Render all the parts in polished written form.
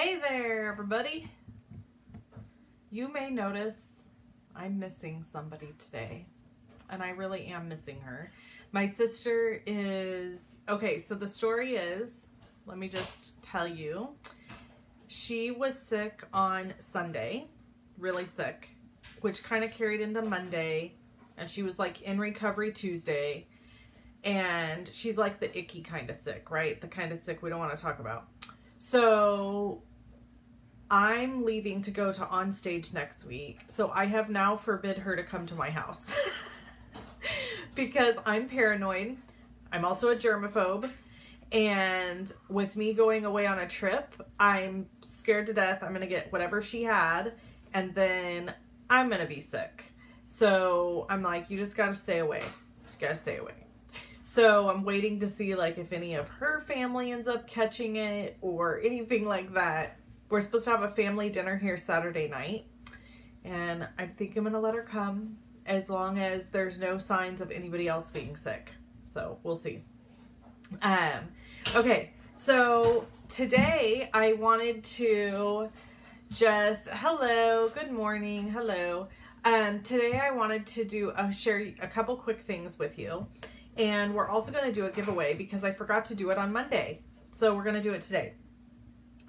Hey there, everybody. You may notice I'm missing somebody today, and I really am missing her. My sister is, okay, so the story is, let me just tell you, she was sick on Sunday, really sick, which kind of carried into Monday, and she was like in recovery Tuesday, and she's like the icky kind of sick, right? The kind of sick we don't want to talk about. So I'm leaving to go to On Stage next week. So I have now forbid her to come to my house because I'm paranoid. I'm also a germaphobe. And with me going away on a trip, I'm scared to death I'm going to get whatever she had, and then I'm going to be sick. So I'm like, you just got to stay away. You got to stay away. So I'm waiting to see like if any of her family ends up catching it or anything like that. We're supposed to have a family dinner here Saturday night, and I think I'm going to let her come as long as there's no signs of anybody else being sick. So we'll see. Okay, so today I wanted to just, hello, good morning, hello. Today I wanted to share a couple quick things with you. And we're also going to do a giveaway because I forgot to do it on Monday. So we're going to do it today.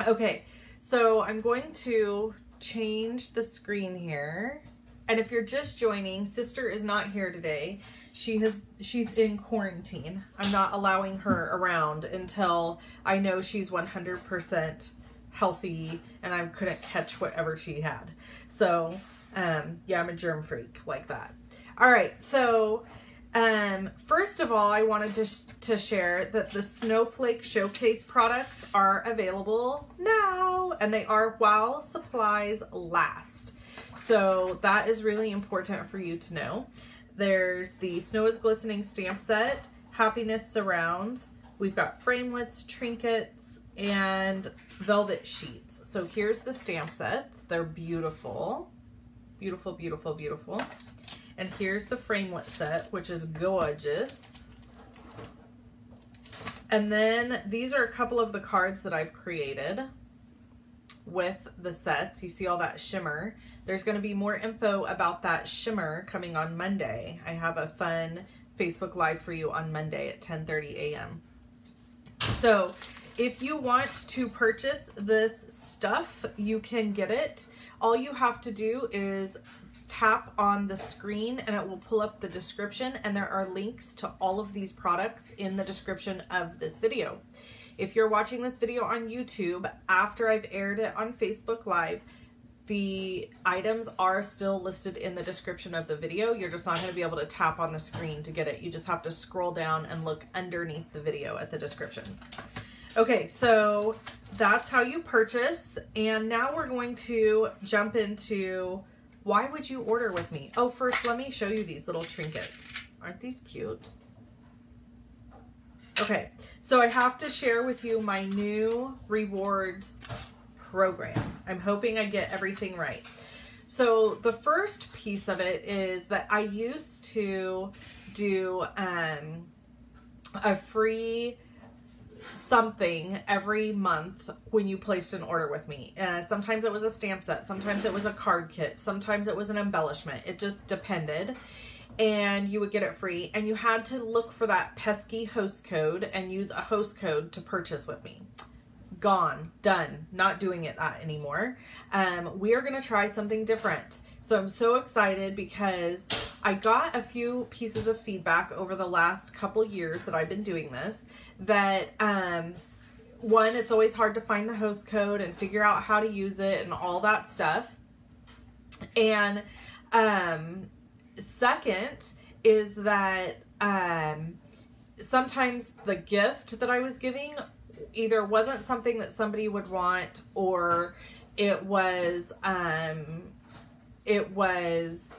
Okay, so I'm going to change the screen here. And if you're just joining, Sister is not here today. She's in quarantine. I'm not allowing her around until I know she's 100% healthy and I couldn't catch whatever she had. So, yeah, I'm a germ freak like that. All right, so first of all, I wanted to share that the Snowflake Showcase products are available now, and they are while supplies last. So that is really important for you to know. There's the Snow is Glistening stamp set, Happiness Surrounds. We've got framelits, trinkets, and velvet sheets. So here's the stamp sets. They're beautiful. Beautiful, beautiful, beautiful. And here's the framelit set, which is gorgeous. And then these are a couple of the cards that I've created with the sets. You see all that shimmer. There's going to be more info about that shimmer coming on Monday. I have a fun Facebook Live for you on Monday at 10:30 a.m. So if you want to purchase this stuff, you can get it. All you have to do is tap on the screen and it will pull up the description, and there are links to all of these products in the description of this video. If you're watching this video on YouTube after I've aired it on Facebook Live, the items are still listed in the description of the video. You're just not going to be able to tap on the screen to get it. You just have to scroll down and look underneath the video at the description. Okay, so that's how you purchase. And now we're going to jump into why would you order with me? Oh, first, let me show you these little trinkets. Aren't these cute? Okay, so I have to share with you my new rewards program. I'm hoping I get everything right. So the first piece of it is that I used to do a free something every month when you placed an order with me. Sometimes it was a stamp set, sometimes it was a card kit, sometimes it was an embellishment. It just depended, and you would get it free, and you had to look for that pesky host code and use a host code to purchase with me. Gone, done, not doing it that anymore. We are going to try something different. So I'm so excited because I got a few pieces of feedback over the last couple years that I've been doing this, that one, it's always hard to find the host code and figure out how to use it and all that stuff. And second is that sometimes the gift that I was giving either wasn't something that somebody would want, or it was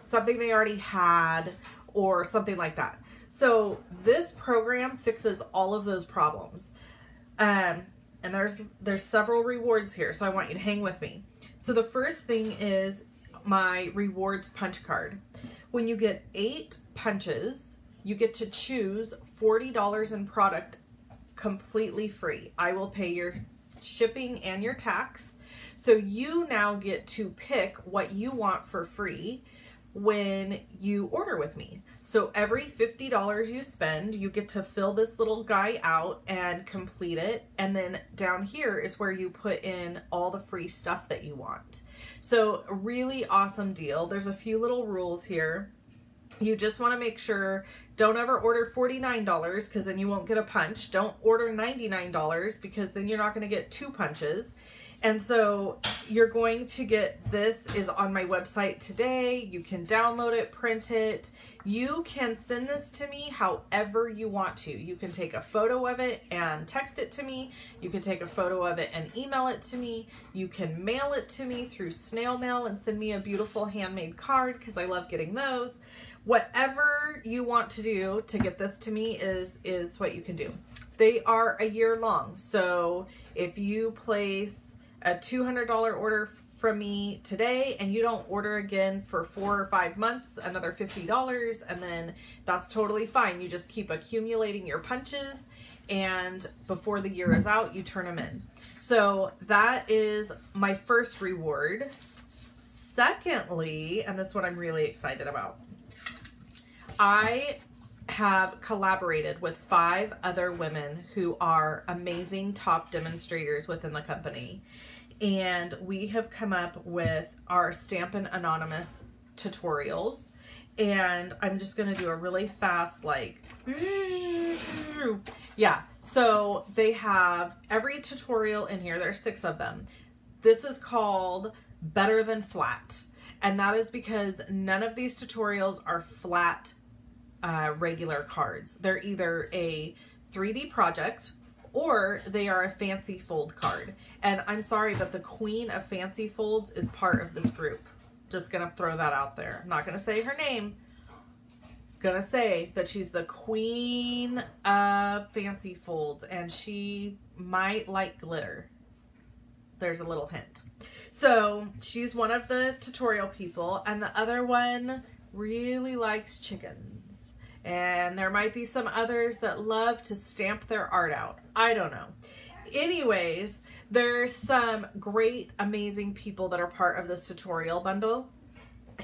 something they already had, or something like that. So this program fixes all of those problems. And there's several rewards here, so I want you to hang with me. So the first thing is my rewards punch card. When you get 8 punches, you get to choose $40 in product completely free. I will pay your shipping and your tax. So you now get to pick what you want for free when you order with me. So every $50 you spend, you get to fill this little guy out and complete it. And then down here is where you put in all the free stuff that you want. So a really awesome deal. There's a few little rules here. You just want to make sure, don't ever order $49 because then you won't get a punch. Don't order $99 because then you're not going to get 2 punches. And so you're going to get, this is on my website today. You can download it, print it. You can send this to me however you want to. You can take a photo of it and text it to me. You can take a photo of it and email it to me. You can mail it to me through snail mail and send me a beautiful handmade card because I love getting those. Whatever you want to do to get this to me is what you can do. They are a year long. So if you place a $200 order from me today and you don't order again for 4 or 5 months, another $50, and then that's totally fine. You just keep accumulating your punches, and before the year is out, you turn them in. So that is my first reward. Secondly, and this is what I'm really excited about, I have collaborated with 5 other women who are amazing top demonstrators within the company. And we have come up with our Stampin' Anonymous tutorials. And I'm just going to do a really fast, like, yeah. So they have every tutorial in here. There's 6 of them. This is called Better Than Flat. And that is because none of these tutorials are flat regular cards. They're either a 3D project or they are a fancy fold card. And I'm sorry, but the queen of fancy folds is part of this group. Just gonna throw that out there. I'm not gonna say her name. Gonna say that she's the queen of fancy folds and she might like glitter. There's a little hint. So she's one of the tutorial people, and the other one really likes chickens. And there might be some others that love to stamp their art out. I don't know. Anyways, there's some great, amazing people that are part of this tutorial bundle.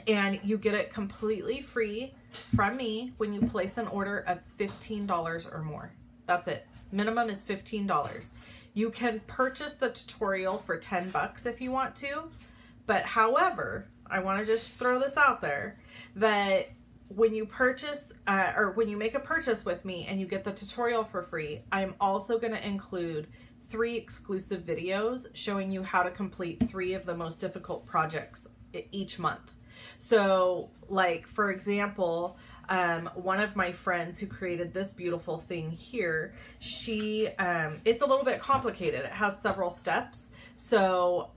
And you get it completely free from me when you place an order of $15 or more. That's it. Minimum is $15. You can purchase the tutorial for $10 if you want to. But however, I want to just throw this out there that when you purchase or when you make a purchase with me and you get the tutorial for free, I'm also going to include 3 exclusive videos showing you how to complete 3 of the most difficult projects each month. So like, for example, one of my friends who created this beautiful thing here, she, it's a little bit complicated. It has several steps. So,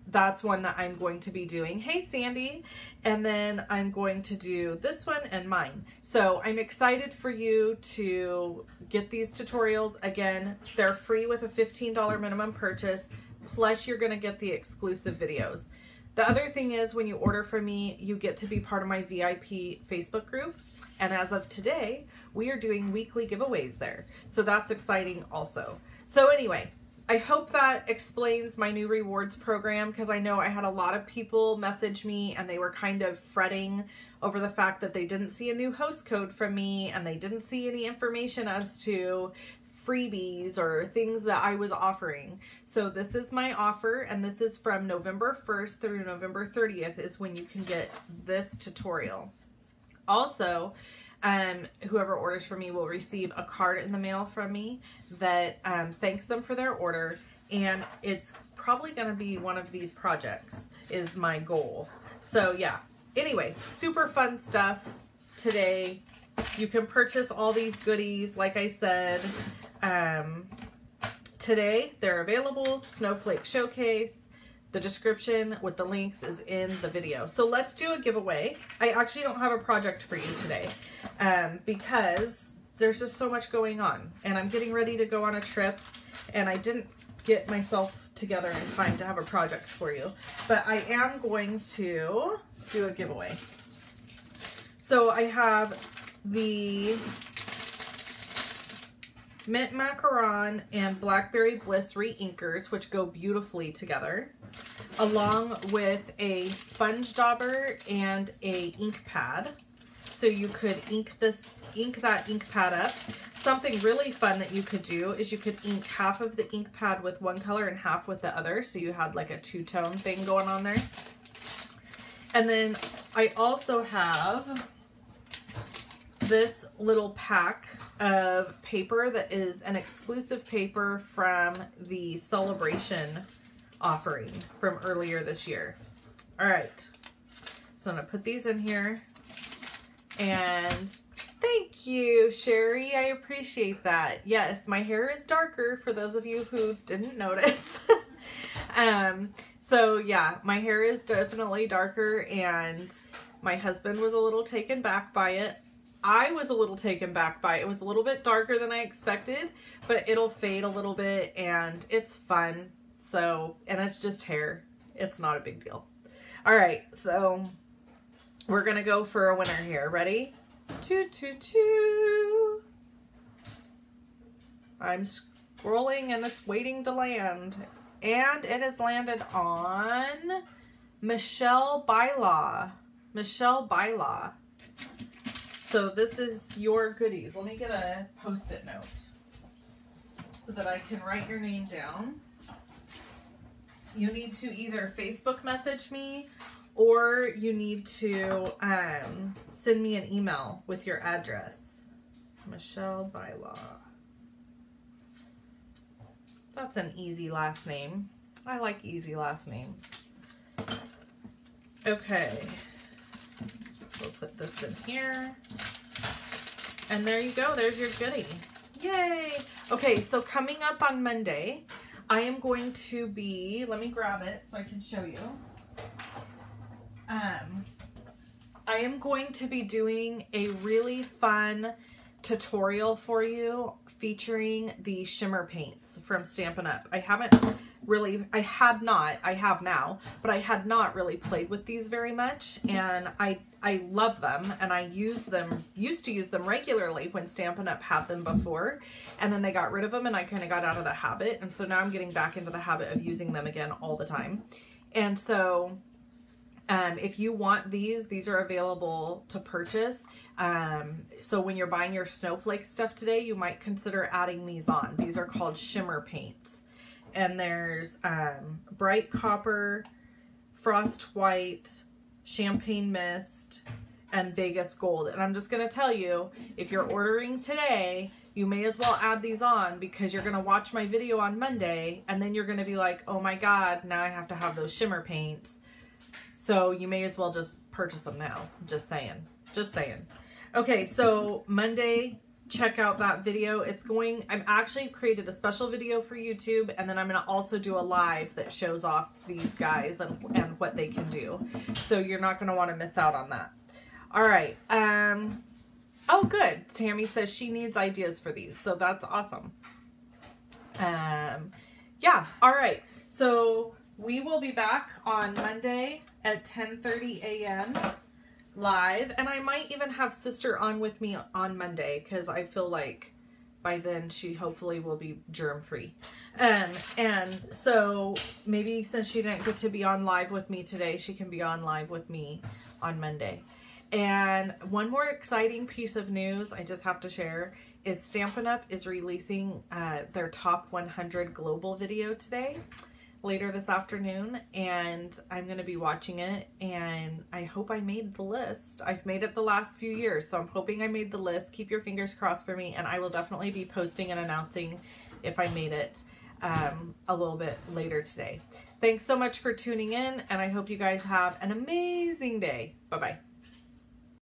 that's one that I'm going to be doing. Hey, Sandy. And then I'm going to do this one and mine. So I'm excited for you to get these tutorials. Again, they're free with a $15 minimum purchase. Plus you're going to get the exclusive videos. The other thing is when you order from me, you get to be part of my VIP Facebook group. And as of today, we are doing weekly giveaways there. So that's exciting also. So anyway, I hope that explains my new rewards program, because I know I had a lot of people message me and they were kind of fretting over the fact that they didn't see a new host code from me and they didn't see any information as to freebies or things that I was offering. So this is my offer, and this is from November 1st through November 30th is when you can get this tutorial. Also, whoever orders from me will receive a card in the mail from me that thanks them for their order, and it's probably going to be one of these projects is my goal. So yeah, anyway, super fun stuff today. You can purchase all these goodies, like I said, today. They're available. Snowflake Showcase. The description with the links is in the video. So let's do a giveaway. I actually don't have a project for you today because there's just so much going on, and I'm getting ready to go on a trip, and I didn't get myself together in time to have a project for you, but I am going to do a giveaway. So I have the mint macaron and blackberry bliss re-inkers, which go beautifully together, along with a sponge dauber and a ink pad. So you could ink that ink pad up. Something really fun that you could do is you could ink half of the ink pad with one color and half with the other. So you had like a two-tone thing going on there. And then I also have this little pack of paper that is an exclusive paper from the celebration offering from earlier this year. All right, so I'm gonna put these in here, and thank you, Sherry. I appreciate that. Yes, my hair is darker for those of you who didn't notice. So yeah, my hair is definitely darker, and my husband was a little taken back by it. I was a little taken back by it. It was a little bit darker than I expected, but it'll fade a little bit and it's fun. So, and it's just hair. It's not a big deal. All right, so we're gonna go for a winner here. Ready? 2, 2, 2. I'm scrolling and it's waiting to land. And it has landed on Michelle Bylaw. Michelle Bylaw. So this is your goodies. Let me get a Post-it note so that I can write your name down. You need to either Facebook message me or you need to send me an email with your address. Michelle Bylaw. That's an easy last name. I like easy last names. Okay. We'll put this in here. And there you go. There's your goodie. Yay. Okay, so coming up on Monday, I am going to be, let me grab it so I can show you. I am going to be doing a really fun tutorial for you featuring the shimmer paints from Stampin' Up. I have now, but I had not really played with these very much, and I love them, and I used to use them regularly when Stampin' Up had them before, and then they got rid of them and I kind of got out of the habit, and so now I'm getting back into the habit of using them again all the time. And so if you want these are available to purchase. So when you're buying your snowflake stuff today, you might consider adding these on. These are called shimmer paints. And there's bright copper, frost white, champagne mist, and Vegas gold. And I'm just going to tell you, if you're ordering today, you may as well add these on, because you're going to watch my video on Monday and then you're going to be like, oh my God, now I have to have those shimmer paints. So you may as well just purchase them now. Just saying. Just saying. Okay, so Monday, check out that video. I'm actually created a special video for YouTube, and then I'm going to also do a live that shows off these guys and what they can do. So you're not going to want to miss out on that. All right. Oh, good. Tammy says she needs ideas for these, so that's awesome. Yeah. All right. So we will be back on Monday at 10:30 a.m. live, and I might even have sister on with me on Monday, because I feel like by then she hopefully will be germ free. And so maybe since she didn't get to be on live with me today, she can be on live with me on Monday. And one more exciting piece of news I just have to share is Stampin' Up is releasing their top 100 global video today, later this afternoon, and I'm going to be watching it, and I hope I made the list. I've made it the last few years, so I'm hoping I made the list. Keep your fingers crossed for me, and I will definitely be posting and announcing if I made it a little bit later today. Thanks so much for tuning in, and I hope you guys have an amazing day. Bye-bye.